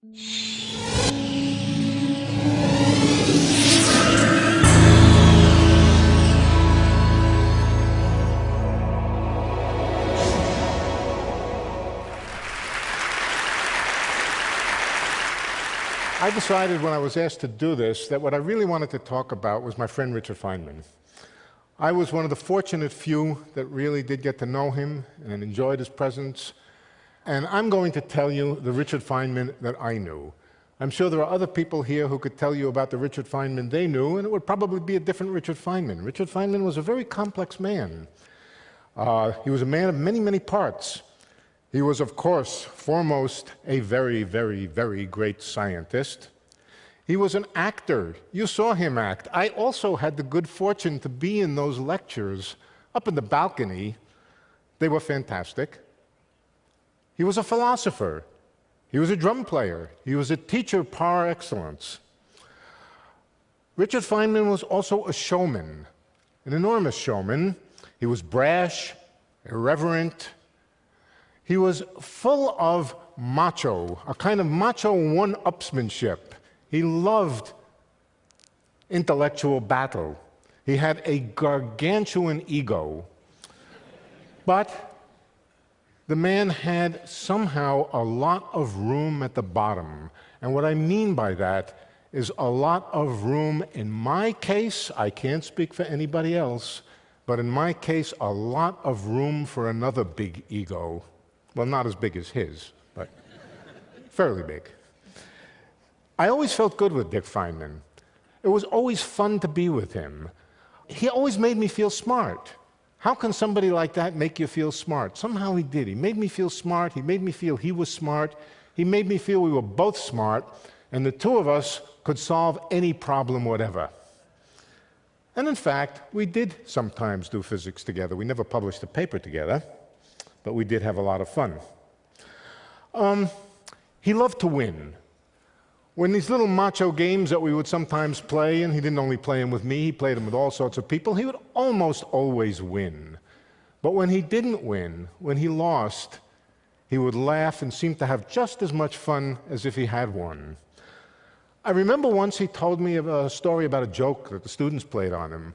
I decided when I was asked to do this that what I really wanted to talk about was my friend Richard Feynman. I was one of the fortunate few that really did get to know him and enjoyed his presence. And I'm going to tell you the Richard Feynman that I knew. I'm sure there are other people here who could tell you about the Richard Feynman they knew, and it would probably be a different Richard Feynman. Richard Feynman was a very complex man. He was a man of many, many parts. He was, of course, foremost a very, very, very great scientist. He was an actor. You saw him act. I also had the good fortune to be in those lectures up in the balcony. They were fantastic. He was a philosopher. He was a drum player. He was a teacher par excellence. Richard Feynman was also a showman, an enormous showman. He was brash, irreverent. He was full of macho, a kind of macho one-upsmanship. He loved intellectual battle. He had a gargantuan ego. But the man had somehow a lot of room at the bottom. And what I mean by that is a lot of room, in my case, I can't speak for anybody else, but in my case, a lot of room for another big ego. Well, not as big as his, but fairly big. I always felt good with Dick Feynman. It was always fun to be with him. He always made me feel smart. How can somebody like that make you feel smart? Somehow he did. He made me feel smart. He made me feel he was smart. He made me feel we were both smart, and the two of us could solve any problem, whatever. And in fact, we did sometimes do physics together. We never published a paper together, but we did have a lot of fun. He loved to win. When these little macho games that we would sometimes play, and he didn't only play them with me, he played them with all sorts of people, he would almost always win. But when he didn't win, when he lost, he would laugh and seem to have just as much fun as if he had won. I remember once he told me a story about a joke that the students played on him.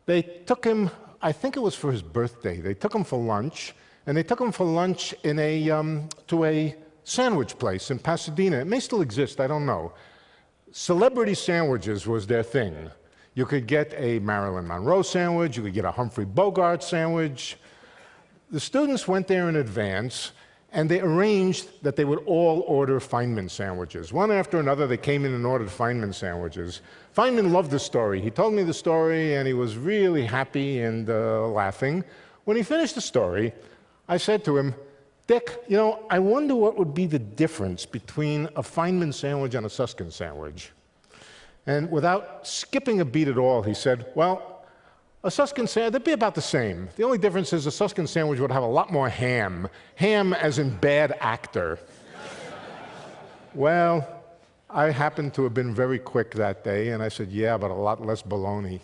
They took him, I think it was for his birthday, they took him for lunch, and they took him for lunch in to a sandwich place in Pasadena. It may still exist, I don't know. Celebrity sandwiches was their thing. You could get a Marilyn Monroe sandwich, you could get a Humphrey Bogart sandwich. The students went there in advance, and they arranged that they would all order Feynman sandwiches. One after another, they came in and ordered Feynman sandwiches. Feynman loved the story. He told me the story, and he was really happy and laughing. When he finished the story, I said to him, Dick, you know, I wonder what would be the difference between a Feynman sandwich and a Susskind sandwich. And without skipping a beat at all, he said, well, a Susskind sandwich, they'd be about the same. The only difference is a Susskind sandwich would have a lot more ham. Ham as in bad actor. Well, I happened to have been very quick that day, and I said, yeah, but a lot less bologna.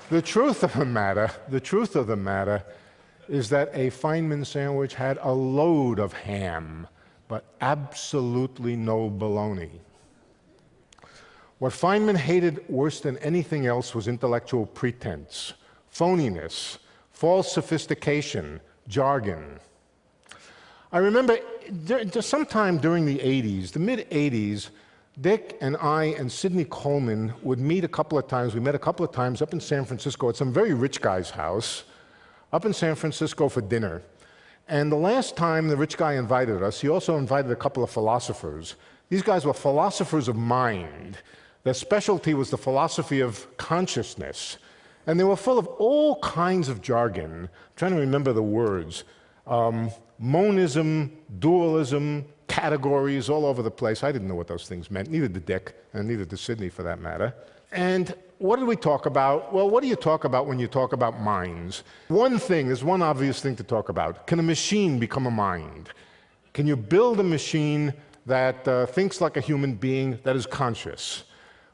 The truth of the matter is that a Feynman sandwich had a load of ham, but absolutely no bologna. What Feynman hated worse than anything else was intellectual pretense, phoniness, false sophistication, jargon. I remember sometime during the 80s, the mid-80s, Dick and I and Sidney Coleman would meet a couple of times. We met a couple of times up in San Francisco at some very rich guy's house, up in San Francisco for dinner. And the last time the rich guy invited us, he also invited a couple of philosophers. These guys were philosophers of mind. Their specialty was the philosophy of consciousness. And they were full of all kinds of jargon. I'm trying to remember the words. Monism, dualism, categories all over the place. I didn't know what those things meant, neither did Dick, and neither did Sidney for that matter. And what did we talk about? Well, what do you talk about when you talk about minds? One thing, there's one obvious thing to talk about. Can a machine become a mind? Can you build a machine that thinks like a human being, that is conscious?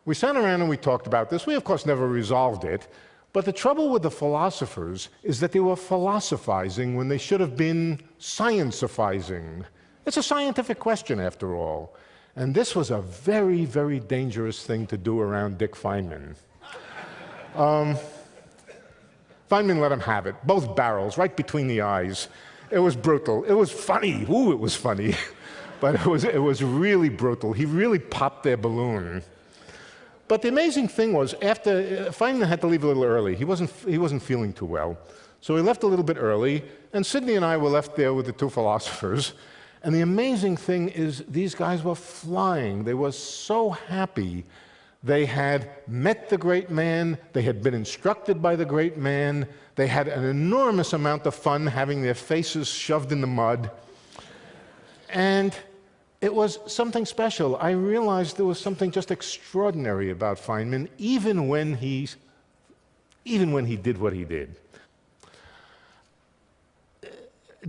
We sat around and we talked about this. We, of course, never resolved it, But the trouble with the philosophers is that they were philosophizing when they should have been scientifiphizing. It's a scientific question, after all. And this was a very, very dangerous thing to do around Dick Feynman. Feynman let him have it, both barrels, right between the eyes. It was brutal. It was funny. Ooh, it was funny. But it was really brutal. He really popped their balloon. But the amazing thing was, after Feynman had to leave a little early. He wasn't feeling too well. So he left a little bit early, and Sidney and I were left there with the two philosophers. And the amazing thing is, these guys were flying. They were so happy. They had met the great man. They had been instructed by the great man. They had an enormous amount of fun having their faces shoved in the mud. And it was something special. I realized there was something just extraordinary about Feynman, even when he did what he did.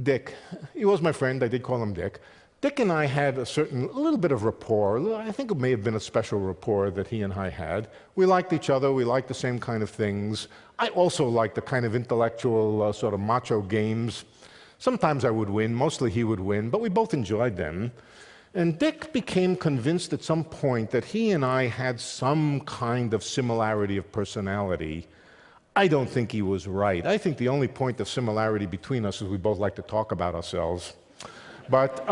Dick, he was my friend. I did call him Dick. Dick and I had a little bit of rapport. I think it may have been a special rapport that he and I had. We liked each other. We liked the same kind of things. I also liked the kind of intellectual, sort of macho games. Sometimes I would win. Mostly he would win. But we both enjoyed them. And Dick became convinced at some point that he and I had some kind of similarity of personality. I don't think he was right. I think the only point of similarity between us is we both like to talk about ourselves. But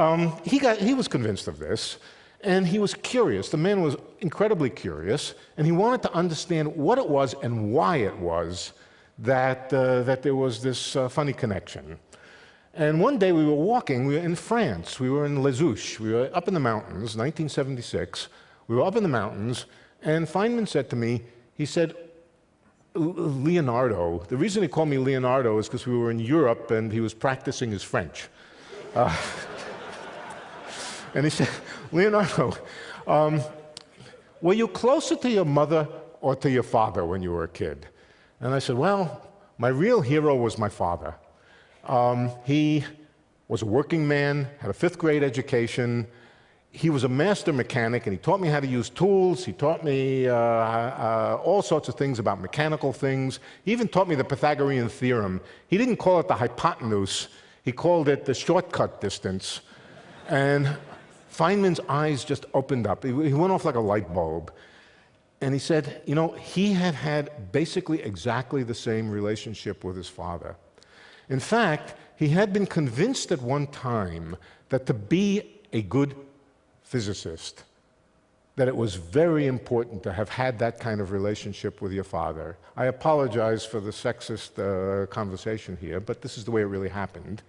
he was convinced of this, and he was curious. The man was incredibly curious, and he wanted to understand what it was and why it was that there was this funny connection. And one day we were walking. We were in France. We were in Les Ouches. We were up in the mountains, 1976. We were up in the mountains, and Feynman said to me, he said, Leonardo. The reason he called me Leonardo is because we were in Europe, and he was practicing his French. And he said, Leonardo, were you closer to your mother or to your father when you were a kid? And I said, well, my real hero was my father. He was a working man, had a 5th grade education. He was a master mechanic, and he taught me how to use tools. He taught me all sorts of things about mechanical things. He even taught me the Pythagorean theorem. He didn't call it the hypotenuse. He called it the shortcut distance. And Feynman's eyes just opened up. He went off like a light bulb. And he said, you know, he had basically exactly the same relationship with his father. In fact, he had been convinced at one time that to be a good physicist, that it was very important to have had that kind of relationship with your father. I apologize for the sexist conversation here, but this is the way it really happened.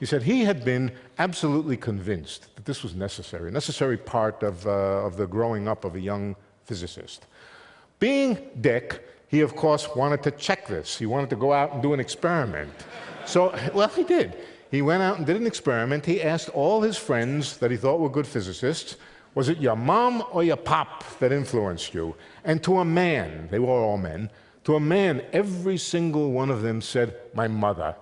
He said he had been absolutely convinced that this was necessary, a necessary part of the growing up of a young physicist. Being Dick, he of course wanted to check this. He wanted to go out and do an experiment. So, well, he did. He went out and did an experiment. He asked all his friends that he thought were good physicists, was it your mom or your pop that influenced you? And to a man, they were all men, to a man, every single one of them said, my mother.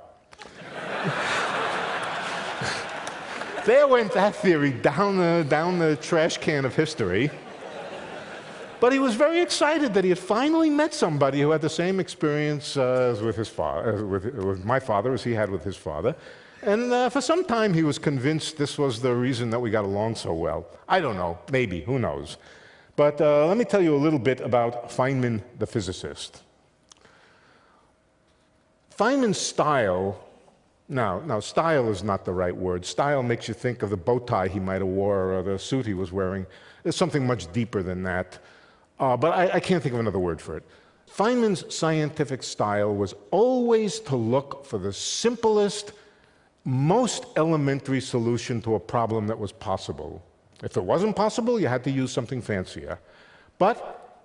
There went that theory down the trash can of history. But he was very excited that he had finally met somebody who had the same experience with his father, with my father as he had with his father. And for some time he was convinced this was the reason that we got along so well. I don't know, maybe, who knows. But let me tell you a little bit about Feynman the physicist. Feynman's style, now style is not the right word. Style makes you think of the bow tie he might have wore or the suit he was wearing. There's something much deeper than that. But I can't think of another word for it. Feynman's scientific style was always to look for the simplest, most elementary solution to a problem that was possible. If it wasn't possible, you had to use something fancier. But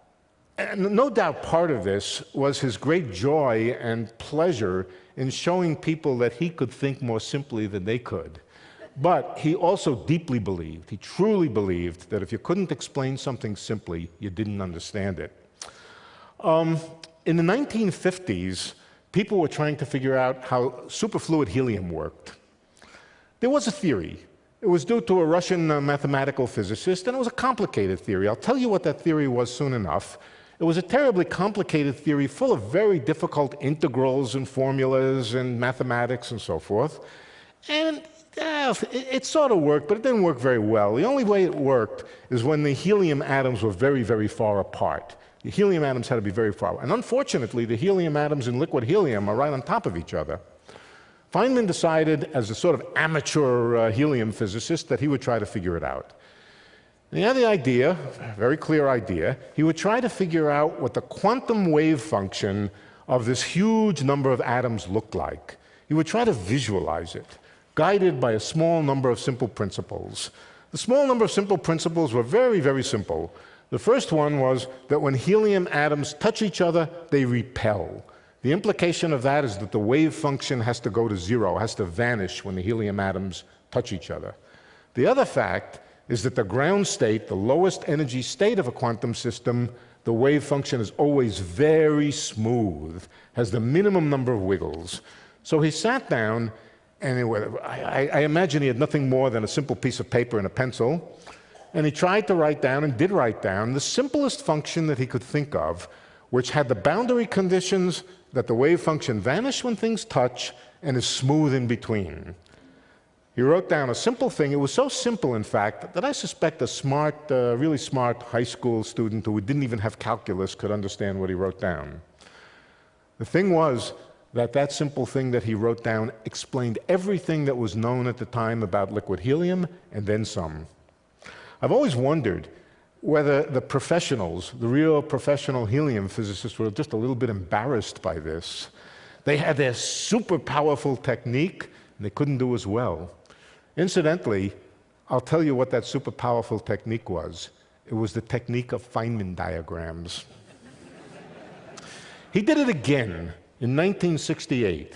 no doubt part of this was his great joy and pleasure in showing people that he could think more simply than they could. But he also deeply believed, he truly believed, that if you couldn't explain something simply, you didn't understand it. In the 1950s, people were trying to figure out how superfluid helium worked. There was a theory. It was due to a Russian mathematical physicist, and it was a complicated theory. I'll tell you what that theory was soon enough. It was a terribly complicated theory full of very difficult integrals and formulas and mathematics and so forth. And it sort of worked, but it didn't work very well. The only way it worked is when the helium atoms were very, very far apart. The helium atoms had to be very far. And unfortunately, the helium atoms in liquid helium are right on top of each other. Feynman decided, as a sort of amateur helium physicist, that he would try to figure it out. And he had the idea, a very clear idea, he would try to figure out what the quantum wave function of this huge number of atoms looked like. He would try to visualize it, guided by a small number of simple principles. The small number of simple principles were very, very simple. The first one was that when helium atoms touch each other, they repel. The implication of that is that the wave function has to go to zero, has to vanish when the helium atoms touch each other. The other fact is that the ground state, the lowest energy state of a quantum system, the wave function is always very smooth, has the minimum number of wiggles. So he sat down, and I imagine he had nothing more than a simple piece of paper and a pencil, and he tried to write down, and did write down, the simplest function that he could think of, which had the boundary conditions that the wave function vanishes when things touch and is smooth in between. He wrote down a simple thing. It was so simple, in fact, that I suspect a smart, really smart high school student who didn't even have calculus could understand what he wrote down. The thing was that that simple thing that he wrote down explained everything that was known at the time about liquid helium, and then some. I've always wondered whether the professionals, the real professional helium physicists, were just a little bit embarrassed by this. They had their super powerful technique, and they couldn't do as well. Incidentally, I'll tell you what that super powerful technique was. It was the technique of Feynman diagrams. He did it again in 1968.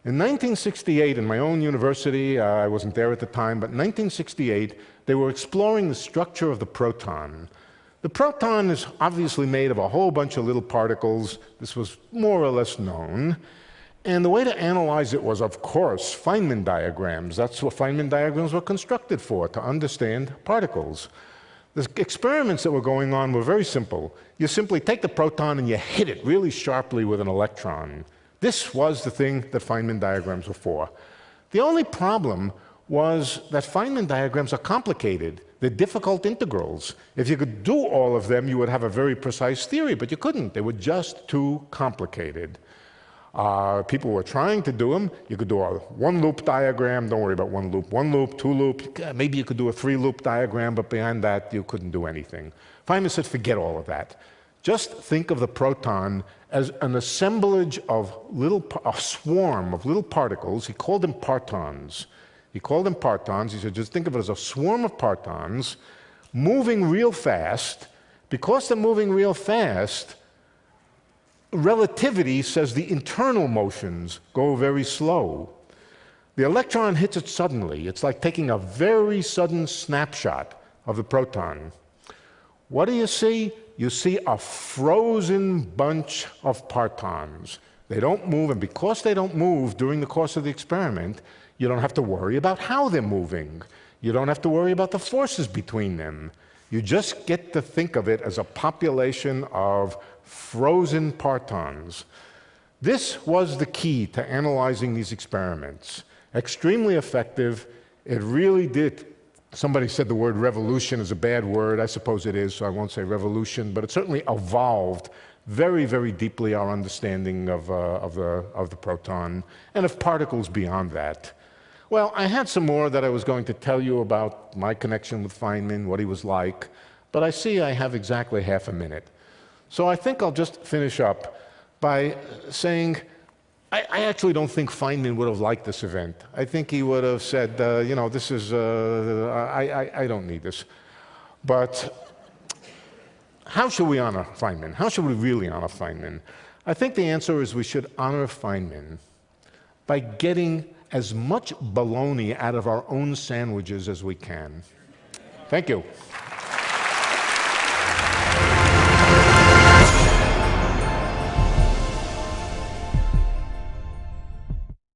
In 1968, in my own university, I wasn't there at the time, but in 1968, they were exploring the structure of the proton. The proton is obviously made of a whole bunch of little particles. This was more or less known. And the way to analyze it was, of course, Feynman diagrams. That's what Feynman diagrams were constructed for, to understand particles. The experiments that were going on were very simple. You simply take the proton and you hit it really sharply with an electron. This was the thing that Feynman diagrams were for. The only problem was that Feynman diagrams are complicated. They're difficult integrals. If you could do all of them, you would have a very precise theory, but you couldn't. They were just too complicated. People were trying to do them. You could do a one-loop diagram. Don't worry about one loop, two-loop. Maybe you could do a three-loop diagram, but beyond that, you couldn't do anything. Feynman said, forget all of that. Just think of the proton as an assemblage of a swarm of little particles. He called them partons. He said, just think of it as a swarm of partons moving real fast. Because they're moving real fast, relativity says the internal motions go very slow. The electron hits it suddenly. It's like taking a very sudden snapshot of the proton. What do you see? You see a frozen bunch of partons. They don't move, and because they don't move during the course of the experiment, you don't have to worry about how they're moving. You don't have to worry about the forces between them. You just get to think of it as a population of frozen partons. This was the key to analyzing these experiments. Extremely effective. It really did. Somebody said the word revolution is a bad word. I suppose it is, so I won't say revolution, but it certainly evolved very, very deeply our understanding of the proton and of particles beyond that. Well, I had some more that I was going to tell you about my connection with Feynman, what he was like, but I see I have exactly half a minute. So I think I'll just finish up by saying I actually don't think Feynman would have liked this event. I think he would have said, you know, this is, I don't need this. But how should we honor Feynman? How should we really honor Feynman? I think the answer is we should honor Feynman by getting as much bologna out of our own sandwiches as we can. Thank you.